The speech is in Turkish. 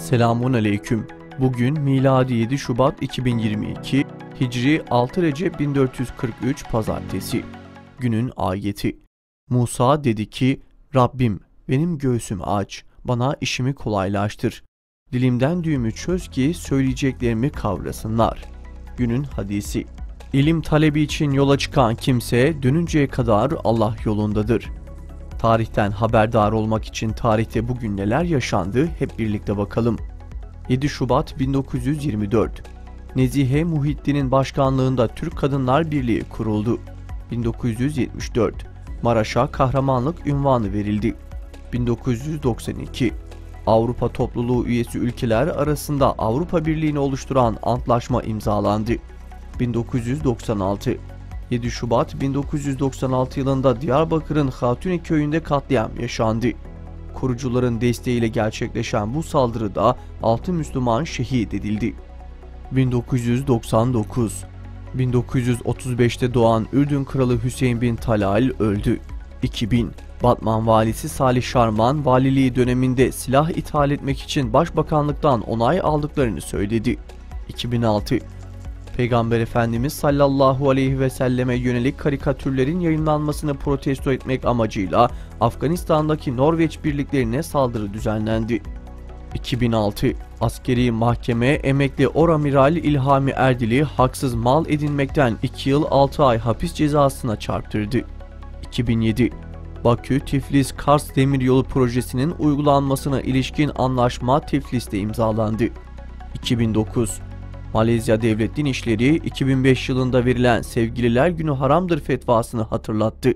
Selamun aleyküm. Bugün miladi 7 Şubat 2022, Hicri 6 Recep 1443 Pazartesi. Günün ayeti. Musa dedi ki, Rabbim benim göğsümü aç, bana işimi kolaylaştır. Dilimden düğümü çöz ki söyleyeceklerimi kavrasınlar. Günün hadisi. İlim talebi için yola çıkan kimse dönünceye kadar Allah yolundadır. Tarihten haberdar olmak için tarihte bugün neler yaşandı hep birlikte bakalım. 7 Şubat 1924. Nezihe Muhittin'in başkanlığında Türk Kadınlar Birliği kuruldu. 1974. Maraş'a kahramanlık unvanı verildi. 1992. Avrupa Topluluğu üyesi ülkeler arasında Avrupa Birliği'ni oluşturan antlaşma imzalandı. 1996. 7 Şubat 1996 yılında Diyarbakır'ın Hatuni köyünde katliam yaşandı. Korucuların desteğiyle gerçekleşen bu saldırıda 6 Müslüman şehit edildi. 1999. 1935'te doğan Ürdün Kralı Hüseyin bin Talal öldü. 2000. Batman valisi Salih Şarman valiliği döneminde silah ithal etmek için başbakanlıktan onay aldıklarını söyledi. 2006. Peygamber Efendimiz sallallahu aleyhi ve selleme yönelik karikatürlerin yayınlanmasını protesto etmek amacıyla Afganistan'daki Norveç birliklerine saldırı düzenlendi. 2006. Askeri mahkeme emekli Oramiral İlhami Erdil'i haksız mal edinmekten 2 yıl 6 ay hapis cezasına çarptırdı. 2007. Bakü-Tiflis-Kars Demiryolu projesinin uygulanmasına ilişkin anlaşma Tiflis'te imzalandı. 2009. Malezya Devlet Din İşleri 2005 yılında verilen Sevgililer Günü haramdır fetvasını hatırlattı.